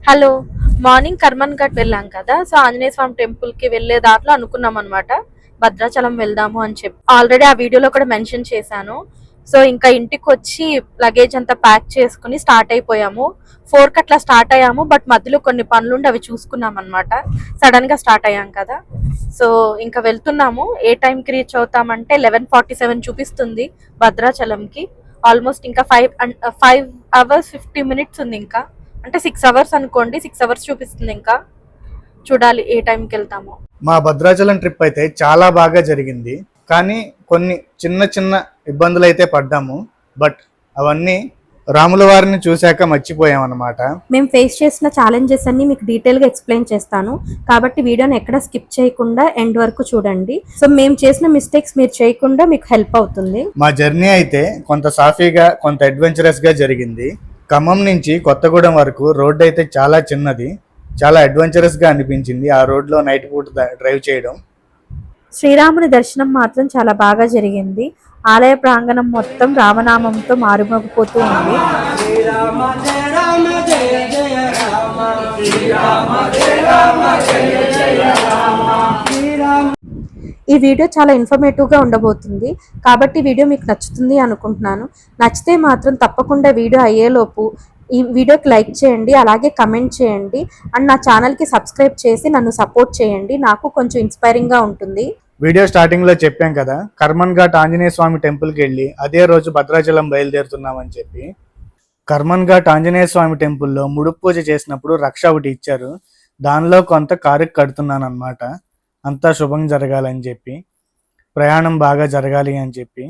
Hello. Morning Karman ghat వెళ్ళాం కదా, so Anjaneya స్వామి temple కి వెళ్లే దారిలో అనుకున్నాం అనమాట భద్రాచలం వెళ్దాము అని చెప్పి. ఆల్రెడీ ఆ వీడియోలో కూడా మెన్షన్ చేశాను. సో ఇంకా ఇంటికి వచ్చి లగేజ్ అంతా ప్యాక్ చేసుకుని స్టార్ట్ అయిపోయాము. 4 కి అట్లా స్టార్ట్ అయ్యాము, బట్ మధ్యలో కొన్ని పనులుండి అవి చూసుకున్నాం అనమాట. సడన్ గా స్టార్ట్ అయ్యాం కదా, సో ఇంకా వెళ్తున్నాము. ఏ టైంకి రీచ్ అవుతామంటే 11:47 చూపిస్తుంది భద్రాచలంకి. ఆల్మోస్ట్ ఇంకా 5 అవర్స్ 50 మినిట్స్ ఉంది. ఇంకా అంటే 6 అవర్స్ అనుకోండి, 6 అవర్స్ చూపిస్తుంది. ఇంకా చూడాలి ఏ టైంకి వెళ్తామో. మా భద్రాచలం ట్రిప్ అయితే చాలా బాగా జరిగింది, కానీ కొన్ని చిన్న చిన్న ఇబ్బందులు అయితే పడ్డాము. బట్ అవన్నీ రాముల వారిని చూశాక మర్చిపోయాం అన్నమాట. మేము ఫేస్ చేసిన ఛాలెంజెస్ అన్ని మీకు డీటెయిల్ గా ఎక్స్ప్లెయిన్ చేస్తాను, కాబట్టి వీడియోని ఎక్కడ స్కిప్ చేయకుండా ఎండ్ వరకు చూడండి. సో మేము చేసిన మిస్టేక్స్ మీరు చేయకుండా మీకు హెల్ప్ అవుతుంది. మా జర్నీ అయితే కొంత సాఫీగా, కొంత అడ్వెంచరస్ గా జరిగింది. ఖమ్మం నుంచి కొత్తగూడెం వరకు రోడ్ అయితే చాలా చిన్నది, చాలా అడ్వెంచరస్ గా అనిపించింది ఆ రోడ్ లో నైట్ పూట డ్రైవ్ చేయడం. శ్రీరాముని దర్శనం మాత్రం చాలా బాగా జరిగింది. ఆలయ ప్రాంగణం మొత్తం రామనామంతో మారుమోగిపోతూ ఉంది. ఈ వీడియో చాలా ఇన్ఫర్మేటివ్ గా ఉండబోతుంది, కాబట్టి వీడియో మీకు నచ్చుతుంది అనుకుంటున్నాను. నచ్చితే మాత్రం తప్పకుండా వీడియో అయ్యేలోపు ఈ వీడియోకి లైక్ చేయండి, అలాగే కమెంట్ చేయండి, అండ్ నా ఛానల్కి సబ్స్క్రైబ్ చేసి నన్ను సపోర్ట్ చేయండి. నాకు కొంచెం ఇన్స్పైరింగ్గా ఉంటుంది. వీడియో స్టార్టింగ్ లో చెప్పాం కదా, కర్మన్ ఘాట్ ఆంజనేయ స్వామి టెంపుల్కి వెళ్ళి అదే రోజు భద్రాచలం బయలుదేరుతున్నామని చెప్పి. కర్మన్ ఘాట్ ఆంజనేయ స్వామి టెంపుల్లో ముడుపు పూజ చేసినప్పుడు రక్ష ఒకటి ఇచ్చారు. దానిలో కొంత కారుకి కడుతున్నాను అనమాట. అంతా శుభం జరగాలని చెప్పి, ప్రయాణం బాగా జరగాలి అని చెప్పి.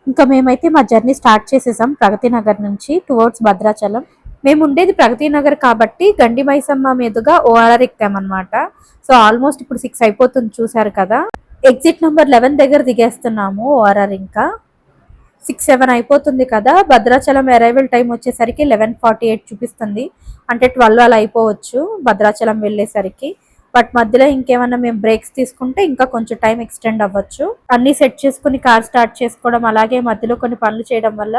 ఇంకా మేమైతే మా జర్నీ స్టార్ట్ చేసేసాం ప్రగతి నగర్ నుంచి టువర్డ్స్ భద్రాచలం. మేము ఉండేది ప్రగతి నగర్ కాబట్టి గండి మైసమ్మ మీదుగా ఓఆర్ఆర్ ఎక్కామన్నమాట. సో ఆల్మోస్ట్ ఇప్పుడు 6 అయిపోతుంది, చూసారు కదా. ఎగ్జిట్ నెంబర్ 11 దగ్గర దిగేస్తున్నాము. ఓఆర్ఆర్ ఇంకా 6-7 అయిపోతుంది కదా. భద్రాచలం అరైవల్ టైం వచ్చేసరికి 11:48 చూపిస్తుంది, అంటే 12 అలా అయిపోవచ్చు భద్రాచలం వెళ్ళేసరికి. బట్ మధ్యలో ఇంకేమన్నా మేము బ్రేక్స్ తీసుకుంటే ఇంకా కొంచెం టైం ఎక్స్టెండ్ అవ్వచ్చు. అన్ని సెట్ చేసుకుని కార్ స్టార్ట్ చేసుకోవడం, అలాగే మధ్యలో కొన్ని పనులు చేయడం వల్ల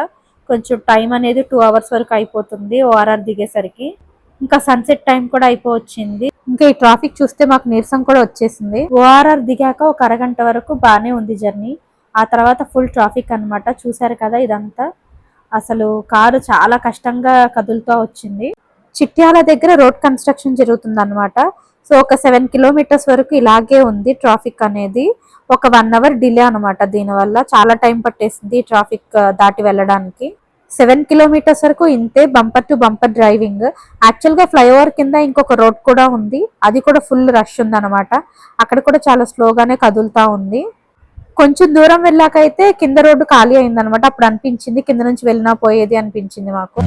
కొంచెం టైం అనేది 2 అవర్స్ వరకు అయిపోతుంది ఓఆర్ఆర్ దిగేసరికి. ఇంకా సన్సెట్ టైం కూడా అయిపోవచ్చింది. ఇంకా ఈ ట్రాఫిక్ చూస్తే మాకు నీరసం కూడా వచ్చేసింది. ఓఆర్ఆర్ దిగాక ఒక అరగంట వరకు బాగానే ఉంది జర్నీ, ఆ తర్వాత ఫుల్ ట్రాఫిక్ అనమాట. చూసారు కదా ఇదంతా, అసలు కారు చాలా కష్టంగా కదులుతూ వచ్చింది. చిట్యాల దగ్గర రోడ్ కన్స్ట్రక్షన్ జరుగుతుంది అనమాట. సో ఒక 7 కిలోమీటర్స్ వరకు ఇలాగే ఉంది ట్రాఫిక్ అనేది. ఒక 1 అవర్ డిలే అనమాట. దీనివల్ల చాలా టైం పట్టేసింది ట్రాఫిక్ దాటి వెళ్ళడానికి. 7 కిలోమీటర్స్ వరకు ఇంతే, బంపర్ టు బంపర్ డ్రైవింగ్. యాక్చువల్గా ఫ్లైఓవర్ కింద ఇంకొక రోడ్ కూడా ఉంది, అది కూడా ఫుల్ రష్ ఉంది అనమాట. అక్కడ కూడా చాలా స్లోగానే కదులుతా ఉంది. కొంచెం దూరం వెళ్ళాకైతే కింద రోడ్డు ఖాళీ అయిందనమాట. అప్పుడు అనిపించింది కింద నుంచి వెళ్ళినా పోయేది అనిపించింది మాకు.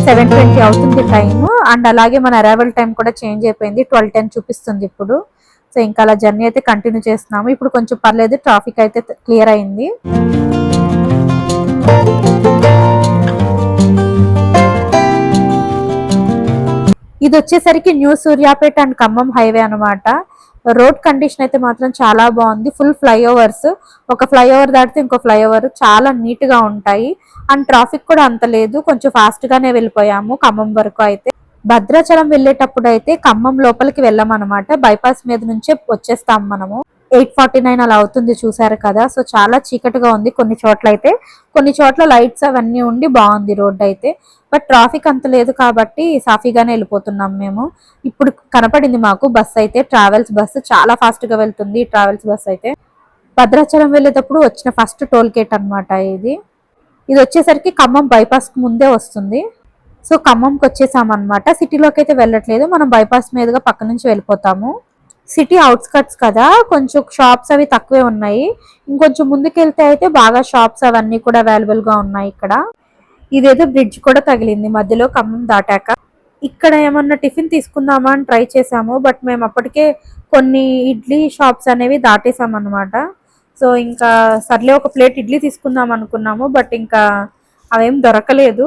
7:20 అవుతుంది టైము. అండ్ అలాగే మన అరైవల్ టైం కూడా చేంజ్ అయిపోయింది, 12:10 చూపిస్తుంది ఇప్పుడు. సో ఇంకా అలా జర్నీ అయితే కంటిన్యూ చేస్తున్నాము. ఇప్పుడు కొంచెం పర్లేదు, ట్రాఫిక్ అయితే క్లియర్ అయింది. ఇది వచ్చేసరికి new Suryapet and Khammam highway అనమాట. రోడ్ కండిషన్ అయితే మాత్రం చాలా బాగుంది. ఫుల్ ఫ్లైఓవర్స్, ఒక ఫ్లైఓవర్ దాటితే ఇంకో ఫ్లైఓవర్, చాలా నీట్ గా ఉంటాయి. అండ్ ట్రాఫిక్ కూడా అంత లేదు, కొంచెం ఫాస్ట్ గానే వెళ్ళిపోయాము ఖమ్మం వరకు. అయితే భద్రాచలం వెళ్ళేటప్పుడు అయితే ఖమ్మం లోపలికి వెళ్ళామన్నమాట, బైపాస్ మీద నుంచే వచ్చేస్తాం మనము. 8:49 అలా అవుతుంది, చూసారు కదా. సో చాలా చీకటిగా ఉంది కొన్ని చోట్ల అయితే, కొన్ని చోట్ల లైట్స్ అవన్నీ ఉండి బాగుంది రోడ్ అయితే. బట్ ట్రాఫిక్ అంత లేదు కాబట్టి సాఫీగానే వెళ్ళిపోతున్నాం మేము. ఇప్పుడు కనపడింది మాకు బస్ అయితే, ట్రావెల్స్ బస్సు చాలా ఫాస్ట్ గా వెళ్తుంది. ట్రావెల్స్ బస్ అయితే భద్రాచలం వెళ్ళేటప్పుడు వచ్చిన ఫస్ట్ టోల్ గేట్ అనమాట ఇది. ఇది వచ్చేసరికి ఖమ్మం బైపాస్ ముందే వస్తుంది. సో ఖమ్మంకి వచ్చేసామన్నమాట. సిటీలోకి అయితే వెళ్ళట్లేదు, మనం బైపాస్ మీదుగా పక్క నుంచి వెళ్ళిపోతాము. సిటీ అవుట్స్కట్స్ కదా, కొంచెం షాప్స్ అవి తక్కువే ఉన్నాయి. ఇంకొంచెం ముందుకెళ్తే అయితే బాగా షాప్స్ అవన్నీ కూడా అవైలబుల్ గా ఉన్నాయి ఇక్కడ. ఇదేదో బ్రిడ్జ్ కూడా తగిలింది మధ్యలో ఖమ్మం దాటాక. ఇక్కడ ఏమన్నా టిఫిన్ తీసుకుందామా అని ట్రై చేసాము, బట్ మేము అప్పటికే కొన్ని ఇడ్లీ షాప్స్ అనేవి దాటేసాం అనమాట. సో ఇంకా సర్లే ఒక ప్లేట్ ఇడ్లీ తీసుకుందాం అనుకున్నాము, బట్ ఇంకా అవేం దొరకలేదు.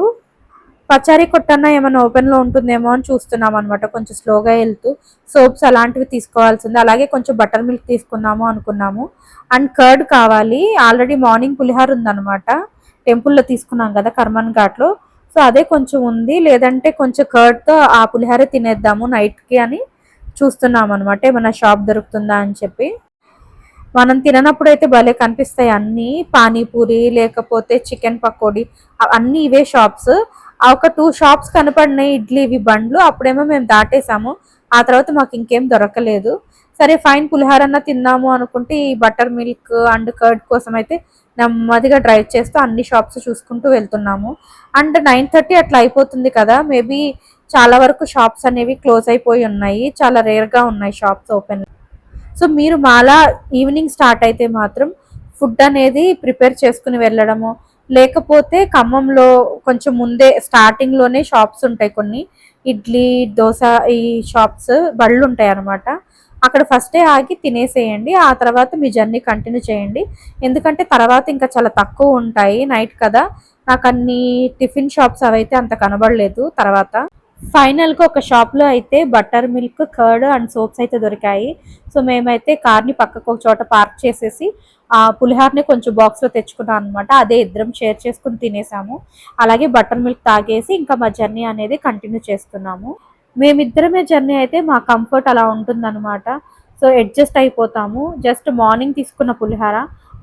పచారీ కొట్టన్నా ఏమైనా ఓపెన్ లో ఉంటుందేమో అని చూస్తున్నాం అనమాట. కొంచెం స్లోగా వెళ్తూ సోప్స్ అలాంటివి తీసుకోవాల్సింది. అలాగే కొంచెం బటర్ మిల్క్ తీసుకుందాము అనుకున్నాము. అండ్ కర్డ్ కావాలి. ఆల్రెడీ మార్నింగ్ పులిహార ఉందన్నమాట, టెంపుల్లో తీసుకున్నాం కదా కర్మన్ ఘాట్లో. సో అదే కొంచెం ఉంది, లేదంటే కొంచెం కర్డ్ తో ఆ పులిహార తినేద్దాము నైట్ కి అని చూస్తున్నాం అనమాట. ఏమైనా షాప్ దొరుకుతుందా అని చెప్పి. మనం తిననప్పుడు అయితే భలే కనిపిస్తాయి అన్ని, పానీపూరి లేకపోతే చికెన్ పకోడీ అన్ని ఇవే షాప్స్. ఆ ఒక 2 షాప్స్ కనపడినాయి ఇడ్లీ ఇవి బండ్లు. అప్పుడేమో మేము దాటేసాము. ఆ తర్వాత మాకు ఇంకేం దొరకలేదు. సరే ఫైన్ పులిహార అన్న తిందాము అనుకుంటే ఈ బటర్ మిల్క్ అండ్ కర్డ్ కోసం అయితే నెమ్మదిగా డ్రైవ్ చేస్తూ అన్ని షాప్స్ చూసుకుంటూ వెళ్తున్నాము. అండ్ 9:30 అట్లా అయిపోతుంది కదా, మేబీ చాలా వరకు షాప్స్ అనేవి క్లోజ్ అయిపోయి ఉన్నాయి. చాలా రేర్ గా ఉన్నాయి షాప్స్ ఓపెన్. సో మీరు మాలా ఈవినింగ్ స్టార్ట్ అయితే మాత్రం ఫుడ్ అనేది ప్రిపేర్ చేసుకుని వెళ్ళడము, లేకపోతే ఖమ్మంలో కొంచెం ముందే స్టార్టింగ్ లోనే షాప్స్ ఉంటాయి కొన్ని, ఇడ్లీ దోశ ఈ షాప్స్ బళ్ళు ఉంటాయి అన్నమాట. అక్కడ ఫస్టే ఆగి తినేసేయండి, ఆ తర్వాత మీ జర్నీ కంటిన్యూ చేయండి. ఎందుకంటే తర్వాత ఇంకా చాలా తక్కువ ఉంటాయి నైట్ కదా. నాకు అన్ని టిఫిన్ షాప్స్ అవైతే అంత కనబడలేదు. తర్వాత ఫైనల్గా ఒక షాప్లో అయితే butter milk curd and soaps అయితే దొరికాయి. సో మేమైతే కార్ని పక్కకు ఒక చోట పార్క్ చేసేసి ఆ పులిహార్ని కొంచెం బాక్స్లో తెచ్చుకున్నాం అనమాట. అదే ఇద్దరం షేర్ చేసుకుని తినేసాము. అలాగే బటర్ మిల్క్ తాగేసి ఇంకా మా జర్నీ అనేది కంటిన్యూ చేస్తున్నాము. మేమిద్దరమే జర్నీ అయితే మా కంఫర్ట్ అలా ఉంటుందన్నమాట. సో అడ్జస్ట్ అయిపోతాము. జస్ట్ మార్నింగ్ తీసుకున్న పులిహార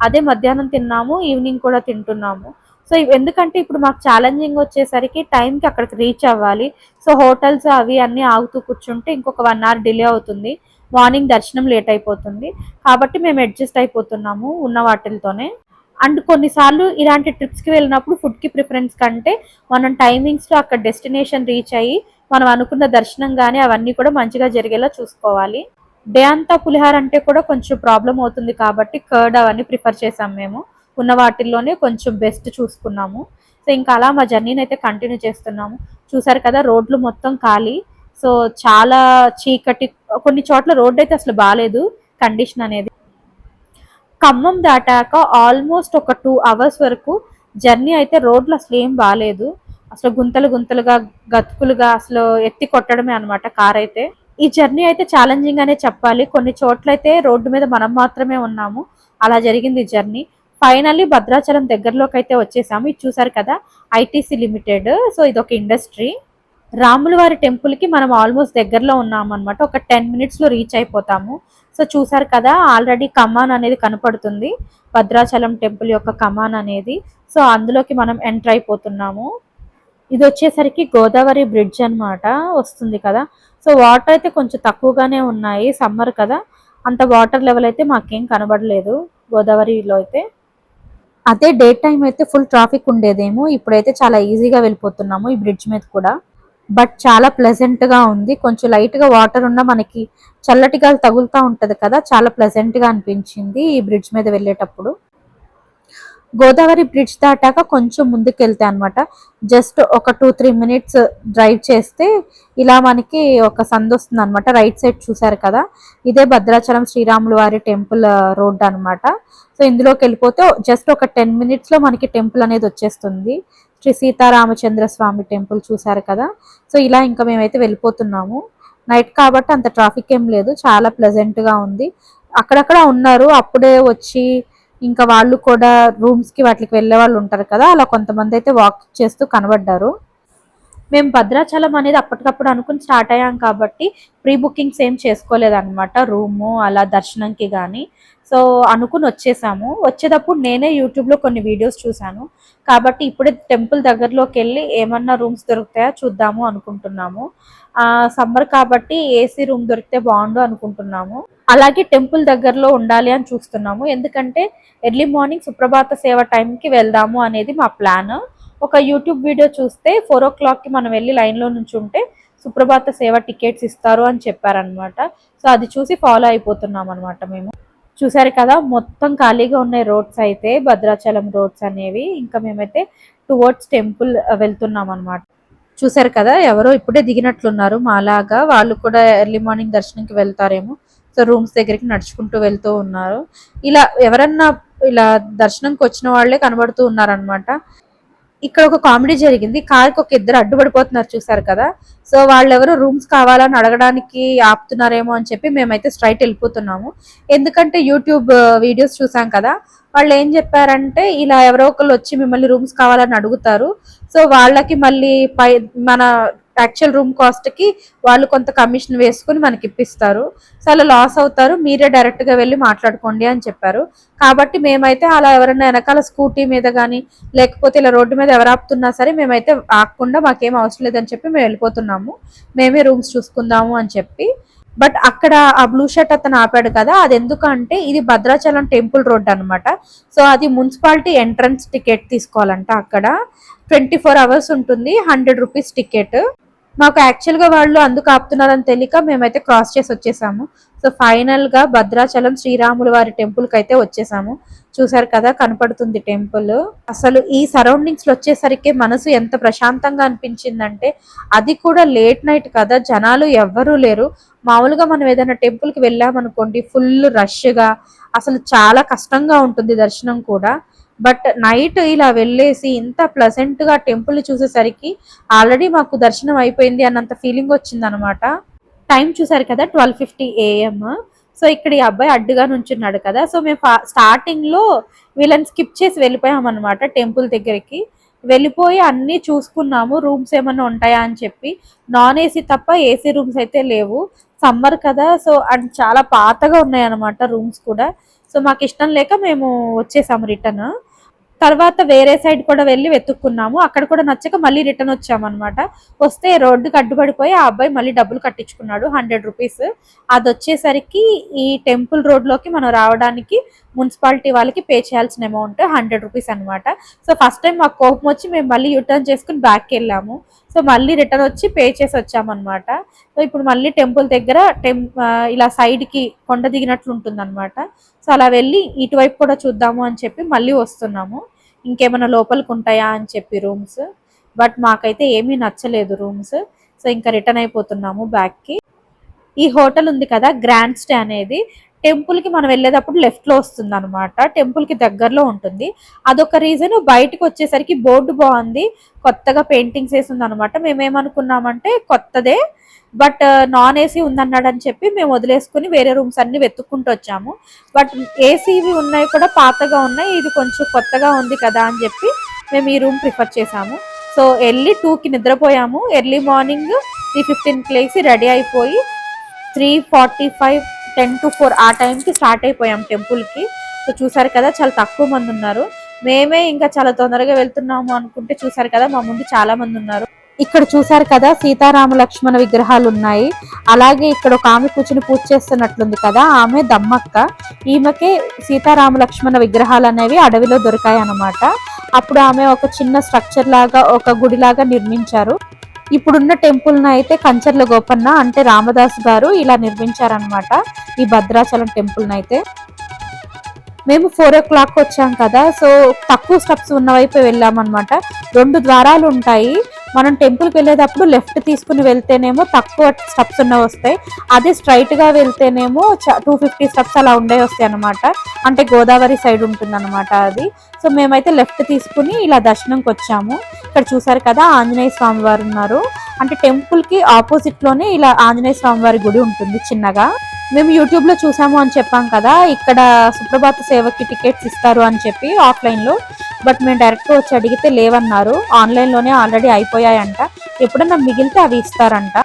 అదే మధ్యాహ్నం తిన్నాము, ఈవినింగ్ కూడా తింటున్నాము. సో ఎందుకంటే ఇప్పుడు మాకు ఛాలెంజింగ్ వచ్చేసరికి టైంకి అక్కడికి రీచ్ అవ్వాలి. సో హోటల్స్ అవి అన్నీ ఆగుతూ కూర్చుంటే ఇంకొక 1 అవర్ డిలే అవుతుంది. మార్నింగ్ దర్శనం లేట్ అయిపోతుంది. కాబట్టి మేము అడ్జస్ట్ అయిపోతున్నాము ఉన్న వాటితోనే. అండ్ కొన్నిసార్లు ఇలాంటి ట్రిప్స్కి వెళ్ళినప్పుడు ఫుడ్కి ప్రిఫరెన్స్ కంటే మనం టైమింగ్స్లో అక్కడ డెస్టినేషన్ రీచ్ అయ్యి మనం అనుకున్న దర్శనం కానీ అవన్నీ కూడా మంచిగా జరిగేలా చూసుకోవాలి. డే అంతా పులిహార అంటే కూడా కొంచెం ప్రాబ్లం అవుతుంది కాబట్టి కర్డ్ అవన్నీ ప్రిఫర్ చేసాం మేము. ఉన్న వాటిల్లోనే కొంచెం బెస్ట్ చూసుకున్నాము. సో ఇంకా అలా మా జర్నీని అయితే కంటిన్యూ చేస్తున్నాము. చూసారు కదా రోడ్లు మొత్తం ఖాళీ. సో చాలా చీకటి, కొన్ని చోట్ల రోడ్డు అయితే అసలు బాగాలేదు కండిషన్ అనేది. ఖమ్మం దాటాక ఆల్మోస్ట్ ఒక 2 అవర్స్ వరకు జర్నీ అయితే రోడ్లు అసలు ఏం బాగాలేదు. అసలు గుంతలు గుంతలుగా గతుకులుగా అసలు ఎత్తి కొట్టడమే అనమాట కార్ అయితే. ఈ జర్నీ అయితే ఛాలెంజింగ్ అనే చెప్పాలి. కొన్ని చోట్ల అయితే రోడ్డు మీద మనం మాత్రమే ఉన్నాము, అలా జరిగింది ఈ జర్నీ. ఫైనల్లీ భద్రాచలం దగ్గరలోకి అయితే వచ్చేసాము. ఇది చూసారు కదా ఐటీసీ లిమిటెడ్. సో ఇది ఒక ఇండస్ట్రీ. రాములవారి టెంపుల్కి మనం ఆల్మోస్ట్ దగ్గరలో ఉన్నాం అనమాట. ఒక 10 మినిట్స్లో రీచ్ అయిపోతాము. సో చూసారు కదా ఆల్రెడీ కమాన్ అనేది కనపడుతుంది, భద్రాచలం టెంపుల్ యొక్క కమాన్ అనేది. సో అందులోకి మనం ఎంటర్ అయిపోతున్నాము. ఇది వచ్చేసరికి గోదావరి బ్రిడ్జ్ అన్నమాట, వస్తుంది కదా. సో వాటర్ అయితే కొంచెం తక్కువగానే ఉన్నాయి, సమ్మర్ కదా, అంత వాటర్ లెవెల్ అయితే మాకేం కనబడలేదు గోదావరిలో అయితే. అదే డే టైం అయితే ఫుల్ ట్రాఫిక్ ఉండేదేమో, ఇప్పుడైతే చాలా ఈజీగా వెళ్ళిపోతున్నాము ఈ బ్రిడ్జ్ మీద కూడా. బట్ చాలా ప్లెజెంట్ గా ఉంది. కొంచెం లైట్ గా వాటర్ ఉన్నా మనకి చల్లటి గాలి తగులుతూ ఉంటది కదా, చాలా ప్లెజెంట్ గా అనిపించింది ఈ బ్రిడ్జ్ మీద వెళ్ళేటప్పుడు. గోదావరి బ్రిడ్జ్ దాటాక కొంచెం ముందుకు వెళ్తే అనమాట, జస్ట్ ఒక 2-3 మినిట్స్ డ్రైవ్ చేస్తే ఇలా మనకి ఒక సందు వస్తుంది అనమాట. రైట్ సైడ్ చూసారు కదా, ఇదే భద్రాచలం శ్రీరాములు వారి టెంపుల్ రోడ్ అనమాట. సో ఇందులోకి వెళ్ళిపోతే జస్ట్ ఒక 10 మినిట్స్ లో మనకి టెంపుల్ అనేది వచ్చేస్తుంది. శ్రీ సీతారామచంద్ర స్వామి టెంపుల్ చూసారు కదా. సో ఇలా ఇంకా మేమైతే వెళ్ళిపోతున్నాము. నైట్ కాబట్టి అంత ట్రాఫిక్ ఏం లేదు, చాలా ప్లెజెంట్ గా ఉంది. అక్కడక్కడ ఉన్నారు అప్పుడే వచ్చి, ఇంకా వాళ్ళు కూడా రూమ్స్ కి వాటికి వెళ్ళే వాళ్ళు ఉంటారు కదా, అలా కొంతమంది అయితే వాక్ చేస్తూ కనబడ్డారు. మేము భద్రాచలం అనేది అప్పటికప్పుడు అనుకుని స్టార్ట్ అయ్యాం కాబట్టి ప్రీ బుకింగ్స్ ఏం చేసుకోలేదన్నమాట, రూము అలా దర్శనంకి కానీ. సో అనుకుని వచ్చేసాము. వచ్చేటప్పుడు నేనే యూట్యూబ్లో కొన్ని వీడియోస్ చూశాను కాబట్టి ఇప్పుడే టెంపుల్ దగ్గరలోకి వెళ్ళి ఏమన్నా రూమ్స్ దొరుకుతాయా చూద్దాము అనుకుంటున్నాము. సమ్మర్ కాబట్టి ఏసీ రూమ్ దొరికితే బాగుండు అనుకుంటున్నాము. అలాగే టెంపుల్ దగ్గరలో ఉండాలి అని చూస్తున్నాము, ఎందుకంటే ఎర్లీ మార్నింగ్ సుప్రభాత సేవ టైంకి వెళ్దాము అనేది మా ప్లాన్. ఒక యూట్యూబ్ వీడియో చూస్తే 4 o'clock కి మనం వెళ్ళి లైన్లో నుంచి ఉంటే సుప్రభాత సేవ టికెట్స్ ఇస్తారు అని చెప్పారనమాట. సో అది చూసి ఫాలో అయిపోతున్నాం అనమాట మేము. చూసారు కదా మొత్తం ఖాళీగా ఉన్నాయి రోడ్స్ అయితే, భద్రాచలం రోడ్స్ అనేవి. ఇంకా మేమైతే టువర్డ్స్ టెంపుల్ వెళ్తున్నాం అనమాట. చూసారు కదా ఎవరో ఇప్పుడే దిగినట్లున్నారు మాలాగా, వాళ్ళు కూడా ఎర్లీ మార్నింగ్ దర్శనంకి వెళ్తారేమో. సో రూమ్స్ దగ్గరికి నడుచుకుంటూ వెళ్తూ ఉన్నారు. ఇలా ఎవరన్నా ఇలా దర్శనంకి వచ్చిన వాళ్ళే కనబడుతూ ఉన్నారనమాట. ఇక్కడ ఒక కామెడీ జరిగింది. కార్కి ఒక ఇద్దరు అడ్డుపడిపోతున్నారు చూసారు కదా. సో వాళ్ళెవరో రూమ్స్ కావాలని అడగడానికి ఆపుతున్నారేమో అని చెప్పి మేమైతే స్ట్రైట్ వెళ్ళిపోతున్నాము. ఎందుకంటే యూట్యూబ్ వీడియోస్ చూసాం కదా, వాళ్ళు ఏం చెప్పారంటే ఇలా ఎవరో ఒకళ్ళు వచ్చి మిమ్మల్ని రూమ్స్ కావాలని అడుగుతారు. సో వాళ్ళకి మళ్ళీ మన యాక్చువల్ రూమ్ కాస్ట్ కి వాళ్ళు కొంత కమిషన్ వేసుకుని మనకి ఇప్పిస్తారు. సో అలా లాస్ అవుతారు, మీరే డైరెక్ట్ గా వెళ్ళి మాట్లాడుకోండి అని చెప్పారు. కాబట్టి మేమైతే అలా ఎవరైనా వెనకాల స్కూటీ మీద కానీ లేకపోతే ఇలా రోడ్డు మీద ఎవరు ఆపుతున్నా సరే మేమైతే ఆగకుండా మాకేం అవసరం లేదని చెప్పి మేము వెళ్ళిపోతున్నాము. మేమే రూమ్స్ చూసుకుందాము అని చెప్పి. బట్ అక్కడ ఆ బ్లూ షర్ట్ అతను ఆపాడు కదా, అది ఎందుకంటే ఇది భద్రాచలం టెంపుల్ రోడ్ అనమాట. సో అది మున్సిపాలిటీ ఎంట్రన్స్ టికెట్ తీసుకోవాలంట. అక్కడ 24 hours ఉంటుంది, 100 rupees టికెట్. మాకు యాక్చువల్ గా వాళ్ళు అందుకు ఆపుతున్నారని తెలియక మేమైతే క్రాస్ చేసి వచ్చేసాము. సో ఫైనల్ గా భద్రాచలం శ్రీరాముల వారి టెంపుల్ కి అయితే వచ్చేసాము. చూసారు కదా కనపడుతుంది టెంపుల్. అసలు ఈ సరౌండింగ్స్ లో వచ్చేసరికి మనసు ఎంత ప్రశాంతంగా అనిపించిందంటే, అది కూడా లేట్ నైట్ కదా, జనాలు ఎవ్వరూ లేరు. మామూలుగా మనం ఏదైనా టెంపుల్ కి వెళ్ళామనుకోండి ఫుల్ రష్ గా అసలు చాలా కష్టంగా ఉంటుంది దర్శనం కూడా. బట్ నైట్ ఇలా వెళ్ళేసి ఇంత ప్లెజెంట్ గా టెంపుల్ చూసేసరికి ఆల్రెడీ మాకు దర్శనం అయిపోయింది అన్నంత ఫీలింగ్ వచ్చింది అనమాట. టైం చూసారు కదా 12:50 AM. సో ఇక్కడ ఈ అబ్బాయి అడ్డుగా నుంచున్నాడు కదా, సో మేము స్టార్టింగ్ లో వీళ్ళని స్కిప్ చేసి వెళ్ళిపోయాం అనమాట. టెంపుల్ దగ్గరికి వెళ్ళిపోయి అన్ని చూసుకున్నాము, రూమ్స్ ఏమైనా ఉంటాయా అని చెప్పి. నాన్ ఏసీ తప్ప ఏసీ రూమ్స్ అయితే లేవు. సమ్మర్ కదా, సో అండ్ చాలా పాతగా ఉన్నాయి అనమాట రూమ్స్ కూడా. సో మాకు ఇష్టం లేక మేము వచ్చేసాము రిటర్న్. తర్వాత వేరే సైడ్ కూడా వెళ్ళి వెతుక్కున్నాము, అక్కడ కూడా నచ్చక మళ్ళీ రిటర్న్ వచ్చామన్నమాట. వస్తే రోడ్డుకి అడ్డుపడిపోయి ఆ అబ్బాయి మళ్ళీ డబ్బులు కట్టించుకున్నాడు 100 rupees. అది వచ్చేసరికి ఈ టెంపుల్ రోడ్ లోకి మనం రావడానికి మున్సిపాలిటీ వాళ్ళకి పే చేయాల్సిన అమౌంట్ 100 rupees అనమాట. సో ఫస్ట్ టైం మాకు కోపం వచ్చి మేము మళ్ళీ యూటర్న్ చేసుకుని బ్యాక్కి వెళ్ళాము. సో మళ్ళీ రిటర్న్ వచ్చి పే చేసి వచ్చామన్నమాట. సో ఇప్పుడు మళ్ళీ టెంపుల్ దగ్గర ఇలా సైడ్కి కొండ దిగినట్లు ఉంటుంది అనమాట. సో అలా వెళ్ళి ఇటువైపు కూడా చూద్దాము అని చెప్పి మళ్ళీ వస్తున్నాము, ఇంకేమైనా లోపలికి ఉంటాయా అని చెప్పి రూమ్స్. బట్ మాకైతే ఏమీ నచ్చలేదు రూమ్స్. సో ఇంకా రిటర్న్ అయిపోతున్నాము బ్యాక్కి. ఈ హోటల్ ఉంది కదా గ్రాండ్ స్టే అనేది, టెంపుల్ కి మనం వెళ్ళేటప్పుడు లెఫ్ట్ లో వస్తుంది అనమాట, టెంపుల్ కి దగ్గరలో ఉంటుంది. అదొక రీజన్. బయటకు వచ్చేసరికి బోర్డు బాగుంది, కొత్తగా పెయింటింగ్స్ వేసి ఉంది అనమాట. మేమేమనుకున్నామంటే కొత్తదే, బట్ నాన్ ఏసీ ఉందన్నాడు అని చెప్పి మేము వదిలేసుకుని వేరే రూమ్స్ అన్ని వెతుక్కుంటూ వచ్చాము. బట్ ఏసీవి ఉన్నాయి కూడా పాతగా ఉన్నాయి, ఇది కొంచెం కొత్తగా ఉంది కదా అని చెప్పి మేము ఈ రూమ్ ప్రిఫర్ చేసాము. సో వెళ్ళి 2కి నిద్రపోయాము. ఎర్లీ మార్నింగ్ 3:15కి లేచి రెడీ అయిపోయి 3:45 10 to 4 ఆ టైంకి స్టార్ట్ అయిపోయాం టెంపుల్కి. సో చూసారు కదా చాలా తక్కువ మంది ఉన్నారు. మేమే ఇంకా చాలా తొందరగా వెళ్తున్నాము అనుకుంటే చూసారు కదా మా ముందు చాలా మంది ఉన్నారు. ఇక్కడ చూసారు కదా సీతారామ లక్ష్మణ విగ్రహాలు ఉన్నాయి. అలాగే ఇక్కడ ఒక ఆమె కూర్చుని పూజ చేస్తున్నట్లుంది కదా, ఆమె దమ్మక్క. ఈమెకే సీతారామ లక్ష్మణ విగ్రహాలు అనేవి అడవిలో దొరికాయి అన్నమాట. అప్పుడు ఆమె ఒక చిన్న స్ట్రక్చర్ లాగా ఒక గుడిలాగా నిర్మించారు. ఇప్పుడున్న టెంపుల్ ను అయితే కంచర్ల గోపన్న అంటే రామదాస్ గారు ఇలా నిర్మించారనమాట ఈ భద్రాచలం టెంపుల్ అయితే. మేము 4 o'clock వచ్చాం కదా, సో తక్కువ స్టెప్స్ ఉన్న వైపు వెళ్ళామన్నమాట. 2 ద్వారాలు ఉంటాయి. మనం టెంపుల్కి వెళ్ళేటప్పుడు లెఫ్ట్ తీసుకుని వెళ్తేనేమో తక్కువ స్టెప్స్ ఉన్నవి వస్తాయి, అదే స్ట్రైట్ గా వెళ్తేనేమో 250 steps అలా ఉండే వస్తాయి అనమాట. అంటే గోదావరి సైడ్ ఉంటుంది అనమాట అది. సో మేమైతే లెఫ్ట్ తీసుకుని ఇలా దర్శనంకి వచ్చాము. ఇక్కడ చూసారు కదా ఆంజనేయ స్వామి వారు ఉన్నారు. అంటే టెంపుల్ కి ఆపోజిట్ లోనే ఇలా ఆంజనేయ స్వామి వారి గుడి ఉంటుంది చిన్నగా. మేము యూట్యూబ్ లో చూసాము అని చెప్పాం కదా, ఇక్కడ సుప్రభాత సేవకి టికెట్స్ ఇస్తారు అని చెప్పి ఆఫ్లైన్ లో. బట్ మేము డైరెక్ట్ వచ్చి అడిగితే లేవన్నారు, ఆన్లైన్ లోనే ఆల్రెడీ అయిపోయాయంట, ఎప్పుడన్నా మిగిలితే అవి ఇస్తారంట.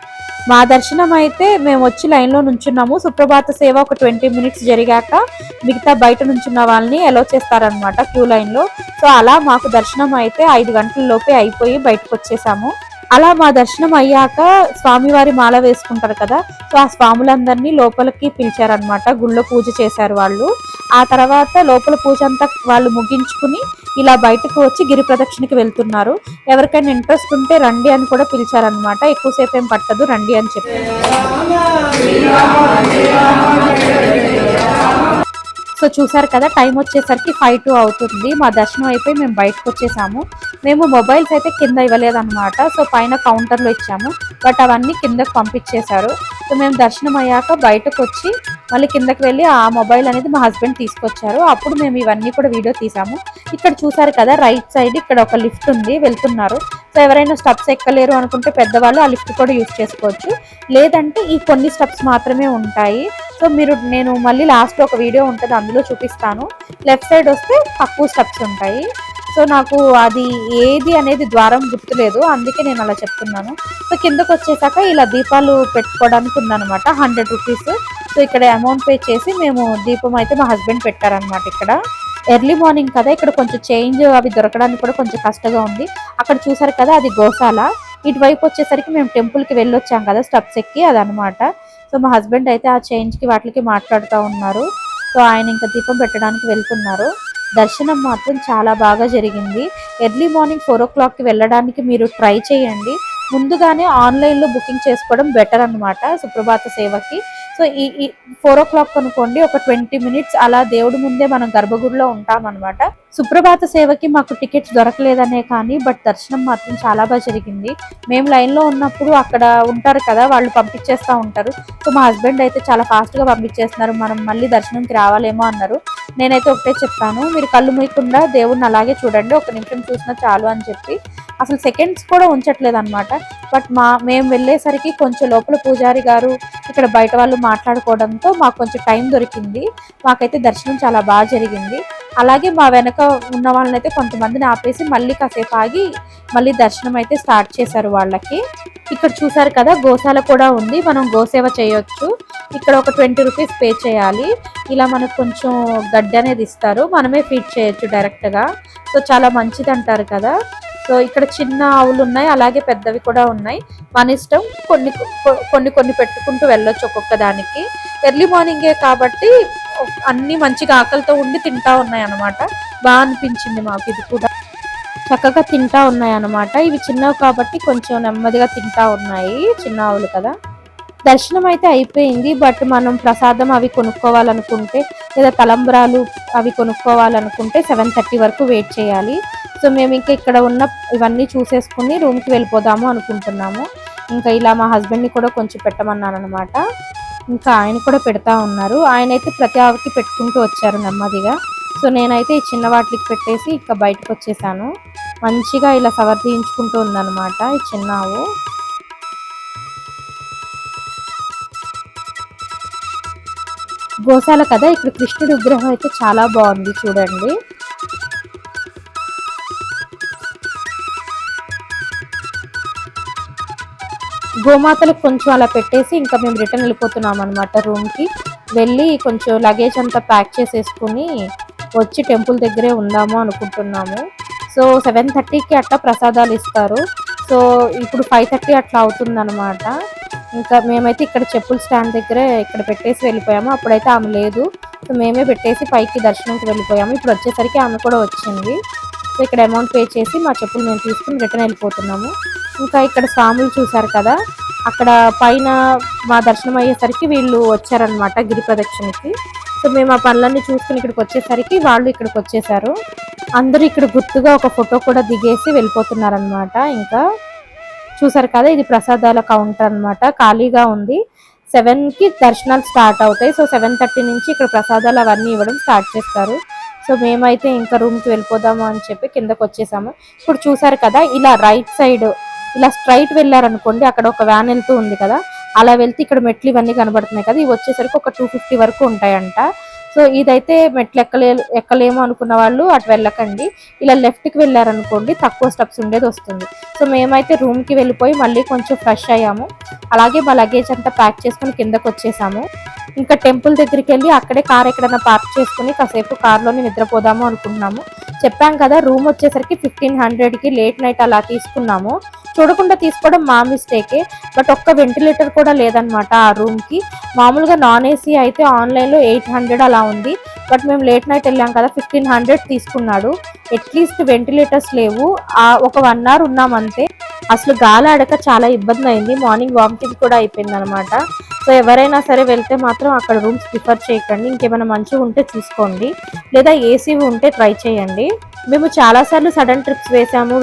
మా దర్శనం అయితే మేము వచ్చి లైన్ లో నుంచున్నాము. సుప్రభాత సేవ ఒక 20 minutes జరిగాక మిగతా బయట నుంచున్న వాళ్ళని అలో చేస్తారనమాట క్యూ లైన్ లో. సో అలా మాకు దర్శనం అయితే 5 గంటల లోపే అయిపోయి బయటకు వచ్చేసాము. అలా మా దర్శనం అయ్యాక స్వామివారి మాల వేసుకుంటారు కదా, సో ఆ స్వాములందరినీ లోపలికి పిలిచారనమాట. గుళ్ళో పూజ చేశారు వాళ్ళు. ఆ తర్వాత లోపల పూజ అంతా వాళ్ళు ముగించుకుని ఇలా బయటకు వచ్చి గిరి ప్రదక్షిణకి వెళ్తున్నారు. ఎవరికైనా ఇంట్రెస్ట్ ఉంటే రండి అని కూడా పిలిచారనమాట. ఎక్కువసేపు ఏం పట్టదు, రండి అని చెప్పి. సో చూసారు కదా, టైం వచ్చేసరికి 5:02 అవుతుంది. మా దర్శనం అయిపోయి మేము బయటకు వచ్చేసాము. మేము మొబైల్స్ అయితే కింద ఇవ్వలేదన్నమాట. సో పైన కౌంటర్లో ఇచ్చాము, బట్ అవన్నీ కిందకు పంపించేశారు. సో మేము దర్శనం అయ్యాక బయటకు వచ్చి మళ్ళీ కిందకి వెళ్ళి ఆ మొబైల్ అనేది మా హస్బెండ్ తీసుకొచ్చారు. అప్పుడు మేము ఇవన్నీ కూడా వీడియో తీసాము. ఇక్కడ చూసారు కదా, రైట్ సైడ్ ఇక్కడ ఒక లిఫ్ట్ ఉంది, వెళ్తున్నారు. సో ఎవరైనా స్టెప్స్ ఎక్కలేరు అనుకుంటే పెద్దవాళ్ళు ఆ లిఫ్ట్ కూడా యూజ్ చేసుకోవచ్చు, లేదంటే ఈ కొన్ని స్టెప్స్ మాత్రమే ఉంటాయి. సో నేను మళ్ళీ లాస్ట్లో ఒక వీడియో ఉంటుంది, అందులో చూపిస్తాను. లెఫ్ట్ సైడ్ వస్తే తక్కువ స్టెప్స్ ఉంటాయి. సో నాకు అది ఏది అనేది ద్వారం గుర్తులేదు, అందుకే నేను అలా చెప్తున్నాను. సో కిందకు వచ్చేసాక ఇలా దీపాలు పెట్టుకోవడానికి ఉందన్నమాట, 100 రూపీస్. సో ఇక్కడ అమౌంట్ పే చేసి మేము దీపం అయితే మా హస్బెండ్ పెట్టారనమాట. ఇక్కడ ఎర్లీ మార్నింగ్ కదా, ఇక్కడ కొంచెం చేంజ్ అవి దొరకడానికి కూడా కొంచెం కష్టంగా ఉంది. అక్కడ చూసారు కదా, అది గోశాల. ఇటువైపు వచ్చేసరికి మేము టెంపుల్కి వెళ్ళొచ్చాం కదా స్టెప్స్ ఎక్కి, అదనమాట. సో మా హస్బెండ్ అయితే ఆ చేంజ్కి వాటికి మాట్లాడుతూ ఉన్నారు. సో ఆయన ఇంకా దీపం పెట్టడానికి వెళ్తున్నారు. దర్శనం మాత్రం చాలా బాగా జరిగింది. ఎర్లీ మార్నింగ్ 4 o'clockకి వెళ్ళడానికి మీరు ట్రై చేయండి. ముందుగానే ఆన్లైన్లో బుకింగ్ చేసుకోవడం బెటర్ అనమాట సుప్రభాత సేవకి. సో ఈ 4 o'clock అనుకోండి, ఒక 20 minutes అలా దేవుడి ముందే మనం గర్భగుడిలో ఉంటామన్నమాట. సుప్రభాత సేవకి మాకు టికెట్స్ దొరకలేదనే కానీ, బట్ దర్శనం మాత్రం చాలా బాగా జరిగింది. మేము లైన్లో ఉన్నప్పుడు అక్కడ ఉంటారు కదా, వాళ్ళు పంపించేస్తూ ఉంటారు. సో మా హస్బెండ్ అయితే చాలా ఫాస్ట్గా పంపించేస్తున్నారు, మనం మళ్ళీ దర్శనంకి రావాలేమో అన్నారు. నేనైతే ఒకటే చెప్పాను, మీరు కళ్ళు మూయకుండా దేవుడిని అలాగే చూడండి, 1 నిమిషం చూసినా చాలు అని చెప్పి. అసలు సెకండ్స్ కూడా ఉంచట్లేదు అనమాట. బట్ మేము వెళ్ళేసరికి కొంచెం లోపల పూజారి గారు ఇక్కడ బయట వాళ్ళు మాట్లాడుకోవడంతో మాకు కొంచెం టైం దొరికింది. మాకైతే దర్శనం చాలా బాగా జరిగింది. అలాగే మా వెనక ఉన్న వాళ్ళనైతే కొంతమందిని ఆపేసి మళ్ళీ కాసేపు ఆగి మళ్ళీ దర్శనం అయితే స్టార్ట్ చేశారు వాళ్ళకి. ఇక్కడ చూసారు కదా, గోశాల కూడా ఉంది, మనం గోసేవ చేయొచ్చు. ఇక్కడ ఒక 20 రూపీస్ పే చేయాలి. ఇలా మనకు కొంచెం గడ్డి అనేది ఇస్తారు, మనమే ఫీడ్ చేయొచ్చు డైరెక్ట్గా. సో చాలా మంచిది అంటారు కదా. సో ఇక్కడ చిన్న ఆవులు ఉన్నాయి, అలాగే పెద్దవి కూడా ఉన్నాయి. మన ఇష్టం, కొన్ని పెట్టుకుంటూ వెళ్ళొచ్చు ఒక్కొక్క దానికి. ఎర్లీ మార్నింగే కాబట్టి అన్ని మంచిగా ఆకలితో ఉండి తింటా ఉన్నాయి అన్నమాట. బాగా అనిపించింది మాకు. ఇది కూడా చక్కగా తింటా ఉన్నాయి అన్నమాట. ఇవి చిన్నవి కాబట్టి కొంచెం నెమ్మదిగా తింటా ఉన్నాయి, చిన్న ఆవులు కదా. దర్శనం అయితే అయిపోయింది, బట్ మనం ప్రసాదం అవి కొనుక్కోవాలనుకుంటే లేదా తలంబ్రాలు అవి కొనుక్కోవాలనుకుంటే 7:30 వరకు వెయిట్ చేయాలి. సో మేము ఇంకా ఇక్కడ ఉన్న ఇవన్నీ చూసేసుకుని రూమ్కి వెళ్ళిపోదాము అనుకుంటున్నాము. ఇంకా ఇలా మా హస్బెండ్ని కూడా కొంచెం పెట్టమన్నాను అనమాట. ఇంకా ఆయన కూడా పెడతా ఉన్నారు. ఆయన అయితే ప్రతి ఆవుకి పెట్టుకుంటూ వచ్చారు నెమ్మదిగా. సో నేనైతే ఈ చిన్న వాటికి పెట్టేసి ఇంకా బయటకు వచ్చేసాను. మంచిగా ఇలా సవర్దించుకుంటూ ఉందన్నమాట ఈ చిన్న ఆవు. గోశాల కదా, ఇక్కడ కృష్ణుడి విగ్రహం అయితే చాలా బాగుంది చూడండి. గోమాతలకు కొంచెం అలా పెట్టేసి ఇంకా మేము రిటర్న్ వెళ్ళిపోతున్నాం అనమాట. రూమ్కి వెళ్ళి కొంచెం లగేజ్ అంతా ప్యాక్ చేసేసుకుని వచ్చి టెంపుల్ దగ్గరే ఉందాము అనుకుంటున్నాము. సో 7:30కి అట్లా ప్రసాదాలు ఇస్తారు. సో ఇప్పుడు 5:30 అట్లా అవుతుందన్నమాట. ఇంకా మేమైతే ఇక్కడ చెప్పుల స్టాండ్ దగ్గరే ఇక్కడ పెట్టేసి వెళ్ళిపోయాము. అప్పుడైతే ఆమె లేదు, సో మేమే పెట్టేసి పైకి దర్శనంకి వెళ్ళిపోయాము. ఇప్పుడు వచ్చేసరికి ఆమె కూడా వచ్చింది. సో ఇక్కడ అమౌంట్ పే చేసి మా చెప్పులు మేము తీసుకుని రిటర్న్ వెళ్ళిపోతున్నాము. ఇంకా ఇక్కడ స్వాములు చూసారు కదా, అక్కడ పైన మా దర్శనం అయ్యేసరికి వీళ్ళు వచ్చారనమాట గిరి ప్రదక్షిణకి. సో మేము ఆ పనులన్నీ చూసుకుని ఇక్కడికి వచ్చేసరికి వాళ్ళు ఇక్కడికి వచ్చేసారు. అందరూ ఇక్కడ గుర్తుగా ఒక ఫోటో కూడా దిగేసి వెళ్ళిపోతున్నారనమాట. ఇంకా చూసారు కదా, ఇది ప్రసాదాల కౌంటర్ అనమాట, ఖాళీగా ఉంది. 7కి దర్శనాలు స్టార్ట్ అవుతాయి. సో 7:30 నుంచి ఇక్కడ ప్రసాదాలు అవన్నీ ఇవ్వడం స్టార్ట్ చేస్తారు. సో మేమైతే ఇంకా రూమ్కి వెళ్ళిపోదాము అని చెప్పి కిందకు వచ్చేసాము. ఇప్పుడు చూసారు కదా, ఇలా రైట్ సైడ్ ఇలా స్ట్రైట్ వెళ్ళారనుకోండి, అక్కడ ఒక వ్యాన్ వెళ్తూ ఉంది కదా, అలా వెళ్తే ఇక్కడ మెట్లు ఇవన్నీ కనబడుతున్నాయి కదా, ఇవి వచ్చేసరికి ఒక 250 వరకు ఉంటాయంట. సో ఇదైతే మెట్లు ఎక్కలేము అనుకున్న వాళ్ళు అటు వెళ్ళకండి. ఇలా లెఫ్ట్కి వెళ్ళారనుకోండి, తక్కువ స్టెప్స్ ఉండేది వస్తుంది. సో మేమైతే రూమ్కి వెళ్ళిపోయి మళ్ళీ కొంచెం ఫ్రెష్ అయ్యాము. అలాగే మా లగేజ్ అంతా ప్యాక్ చేసుకుని కిందకు వచ్చేసాము. ఇంకా టెంపుల్ దగ్గరికి వెళ్ళి అక్కడే కార్ ఎక్కడైనా పార్క్ చేసుకుని కాసేపు కార్లోనే నిద్రపోదాము అనుకుంటున్నాము. చెప్పాం కదా, రూమ్ వచ్చేసరికి 1500కి లేట్ నైట్ అలా తీసుకున్నాము. చూడకుండా తీసుకోవడం మా మిస్టేకే, బట్ ఒక్క వెంటిలేటర్ కూడా లేదనమాట ఆ రూమ్కి. మామూలుగా నాన్ ఏసీ అయితే ఆన్లైన్లో 800 అలా ఉంది, బట్ మేము లేట్ నైట్ వెళ్ళాం కదా 1500 తీసుకున్నాడు. అట్లీస్ట్ వెంటిలేటర్స్ లేవు. ఒక 1 hour ఉన్నాం అంతే. అసలు గాలి ఆడక చాలా ఇబ్బంది అయింది. మార్నింగ్ వామిటింగ్ కూడా అయిపోయింది అనమాట. సో ఎవరైనా సరే వెళ్తే మాత్రం అక్కడ రూమ్స్ ప్రిఫర్ చేయకండి. ఇంకేమైనా మంచిగా ఉంటే చూసుకోండి, లేదా ఏసీ ఉంటే ట్రై చేయండి. మేము చాలాసార్లు సడన్ ట్రిప్స్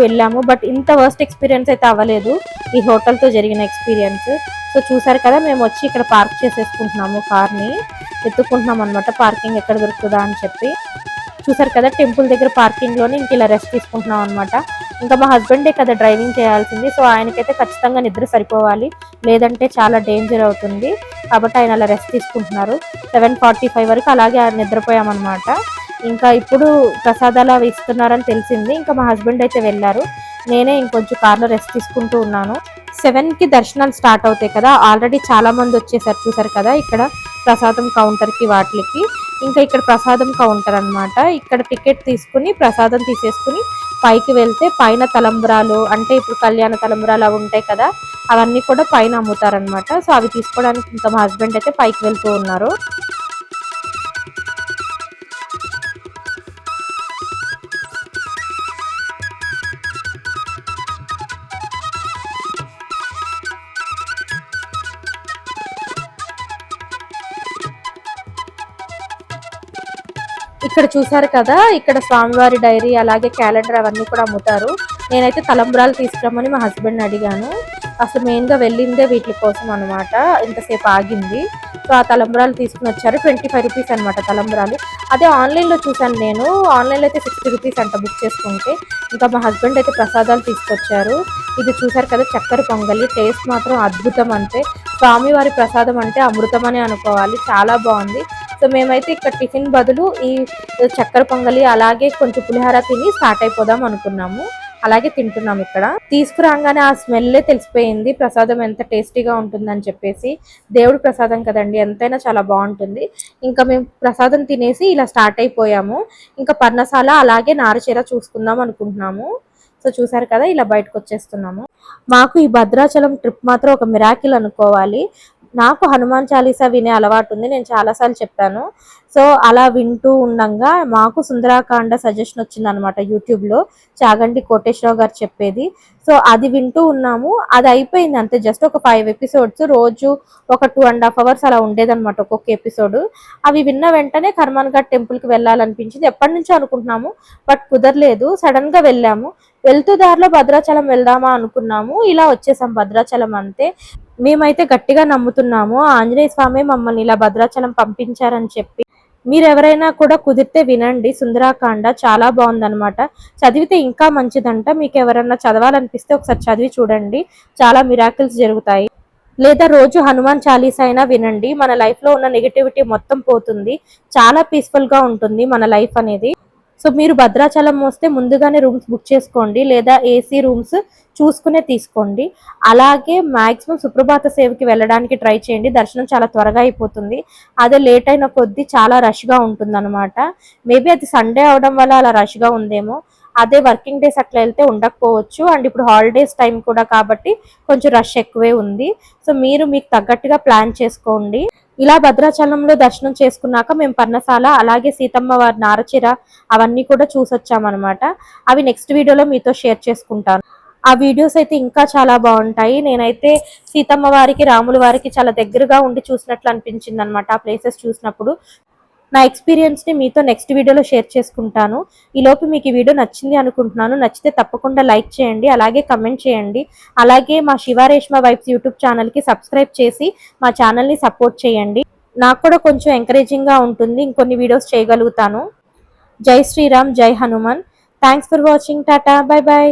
వెళ్ళాము, బట్ ఇంత వర్స్ట్ ఎక్స్పీరియన్స్ అయితే అవ్వలేదు ఈ హోటల్తో జరిగిన ఎక్స్పీరియన్స్. సో చూసారు కదా, మేము వచ్చి ఇక్కడ పార్క్ చేసేసుకుంటున్నాము, కార్ని ఎత్తుకుంటున్నాం అనమాట, పార్కింగ్ ఎక్కడ దొరుకుతుందా అని చెప్పి. చూసారు కదా, టెంపుల్ దగ్గర పార్కింగ్లోనే ఇంక ఇలా రెస్ట్ తీసుకుంటున్నాం అనమాట. ఇంకా మా హస్బెండే కదా డ్రైవింగ్ చేయాల్సింది, సో ఆయనకైతే ఖచ్చితంగా నిద్ర సరిపోవాలి, లేదంటే చాలా డేంజర్ అవుతుంది. కాబట్టి ఆయన అలా రెస్ట్ తీసుకుంటున్నారు. 7:45 వరకు అలాగే నిద్రపోయామన్నమాట. ఇంకా ఇప్పుడు ప్రసాదాలు అవి ఇస్తున్నారని తెలిసింది. ఇంకా మా హస్బెండ్ అయితే వెళ్ళారు, నేనే ఇంకొంచెం కార్లో రెస్ట్ తీసుకుంటూ ఉన్నాను. 7కి దర్శనాలు స్టార్ట్ అవుతాయి కదా, ఆల్రెడీ చాలా మంది వచ్చేసారు. చూసారు కదా, ఇక్కడ ప్రసాదం కౌంటర్కి వాటికి. ఇంకా ఇక్కడ ప్రసాదం కౌంటర్ అన్నమాట. ఇక్కడ టికెట్ తీసుకుని ప్రసాదం తీసేసుకుని పైకి వెళ్తే పైన తలంబ్రాలు, అంటే ఇప్పుడు కళ్యాణ తలంబ్రాలు అవి ఉంటాయి కదా, అవన్నీ కూడా పైన అమ్ముతారనమాట. సో అవి తీసుకోవడానికి ఇంకా మా హస్బెండ్ అయితే పైకి వెళ్తూ ఉన్నారు. ఇక్కడ చూసారు కదా, ఇక్కడ స్వామివారి డైరీ అలాగే క్యాలెండర్ అవన్నీ కూడా అమ్ముతారు. నేనైతే తలంబ్రాలు తీసుకురమ్మని మా హస్బెండ్ని అడిగాను. అసలు మెయిన్గా వెళ్ళిందే వీటి కోసం అనమాట, ఇంతసేపు ఆగింది. సో ఆ తలంబ్రాలు తీసుకుని వచ్చారు. 25 రూపీస్ అనమాట తలంబ్రాలు. అదే ఆన్లైన్లో చూసాను నేను, ఆన్లైన్లో అయితే 60 రూపీస్ అంట బుక్ చేసుకుంటే. ఇంకా మా హస్బెండ్ అయితే ప్రసాదాలు తీసుకొచ్చారు. ఇది చూసారు కదా, చక్కెర పొంగలి, టేస్ట్ మాత్రం అద్భుతం. అంతే, స్వామివారి ప్రసాదం అంటే అమృతం అని అనుకోవాలి, చాలా బాగుంది. సో మేమైతే ఇక్కడ టిఫిన్ బదులు ఈ చక్కెర పొంగలి అలాగే కొంచెం పులిహోర తిని స్టార్ట్ అయిపోదాం అనుకున్నాము. అలాగే తింటున్నాం. ఇక్కడ తీసుకురాగానే ఆ స్మెల్లే తెలిసిపోయింది ప్రసాదం ఎంత టేస్టీగా ఉంటుందని చెప్పేసి. దేవుడి ప్రసాదం కదండి, ఎంతైనా చాలా బాగుంటుంది. ఇంకా మేము ప్రసాదం తినేసి ఇలా స్టార్ట్ అయిపోయాము. ఇంకా పర్ణశాల అలాగే నారచీర చూసుకుందాం అనుకుంటున్నాము. సో చూసారు కదా, ఇలా బయటకు వచ్చేస్తున్నాము. మాకు ఈ భద్రాచలం ట్రిప్ మాత్రం ఒక మిరాకిల్ అనుకోవాలి. నాకు హనుమాన్ చాలీసా వినే అలవాటు ఉంది, నేను చాలాసార్లు చెప్పాను. సో అలా వింటూ ఉండగా మాకు సుందరాకాండ సజెషన్ వచ్చింది అనమాట యూట్యూబ్లో, చాగంటి కోటేశ్వరరావు గారు చెప్పేది. సో అది వింటూ ఉన్నాము. అది అయిపోయింది అంతే, జస్ట్ ఒక 5 ఎపిసోడ్స్, రోజు ఒక 2.5 hours అలా ఉండేదన్నమాట ఒక్కొక్క ఎపిసోడ్. అవి విన్న వెంటనే హనుమాన్ ఘాట్ టెంపుల్కి వెళ్ళాలనిపించింది. ఎప్పటి నుంచో అనుకుంటున్నాము, బట్ కుదరలేదు. సడన్గా వెళ్ళాము. వెళ్తూ దారిలో భద్రాచలం వెళ్దామా అనుకున్నాము, ఇలా వచ్చేసాం భద్రాచలం. అంతే, మేమైతే గట్టిగా నమ్ముతున్నాము ఆంజనేయ స్వామి మమ్మల్ని ఇలా భద్రాచలం పంపించారని చెప్పి. మీరు ఎవరైనా కూడా కుదిరితే వినండి, సుందరాకాండ చాలా బాగుందన్నమాట. చదివితే ఇంకా మంచిదంట. మీకు ఎవరైనా చదవాలనిపిస్తే ఒకసారి చదివి చూడండి, చాలా మిరాకిల్స్ జరుగుతాయి. లేదా రోజు హనుమాన్ చాలీసా అయినా వినండి, మన లైఫ్లో ఉన్న నెగిటివిటీ మొత్తం పోతుంది, చాలా పీస్ఫుల్గా ఉంటుంది మన లైఫ్ అనేది. సో మీరు భద్రాచలం వస్తే ముందుగానే రూమ్స్ బుక్ చేసుకోండి, లేదా ఏసీ రూమ్స్ చూసుకునే తీసుకోండి. అలాగే మ్యాక్సిమం సుప్రభాత సేవకి వెళ్ళడానికి ట్రై చేయండి, దర్శనం చాలా త్వరగా అయిపోతుంది. అదే లేట్ అయిన కొద్దీ చాలా రష్గా ఉంటుంది అనమాట. మేబీ అది సండే అవడం వల్ల అలా రష్గా ఉందేమో, అదే వర్కింగ్ డేస్ అట్లా వెళ్తే ఉండకపోవచ్చు. అండ్ ఇప్పుడు హాలిడేస్ టైం కూడా కాబట్టి కొంచెం రష్ ఎక్కువే ఉంది. సో మీరు మీకు తగ్గట్టుగా ప్లాన్ చేసుకోండి. ఇలా భద్రాచలంలో దర్శనం చేసుకున్నాక మేము పర్ణశాల అలాగే సీతమ్మ వారి నారచీర అవన్నీ కూడా చూసొచ్చామన్నమాట. అవి నెక్స్ట్ వీడియోలో మీతో షేర్ చేసుకుంటాను. ఆ వీడియోస్ అయితే ఇంకా చాలా బాగుంటాయి. నేనైతే సీతమ్మ వారికి రాముల వారికి చాలా దగ్గరగా ఉండి చూసినట్లు అనిపించింది అనమాట ఆ ప్లేసెస్ చూసినప్పుడు. నా ఎక్స్పీరియన్స్ని మీతో నెక్స్ట్ వీడియోలో షేర్ చేసుకుంటాను. ఈలోపు మీకు ఈ వీడియో నచ్చింది అనుకుంటున్నాను. నచ్చితే తప్పకుండా లైక్ చేయండి, అలాగే కమెంట్ చేయండి. అలాగే మా శివారేష్మ వైబ్స్ యూట్యూబ్ ఛానల్కి సబ్స్క్రైబ్ చేసి మా ఛానల్ని సపోర్ట్ చేయండి. నాకు కూడా కొంచెం ఎంకరేజింగ్గా ఉంటుంది, ఇంకొన్ని వీడియోస్ చేయగలుగుతాను. Jai Shri Ram, Jai Hanuman. Thanks for watching. Tata, bye bye.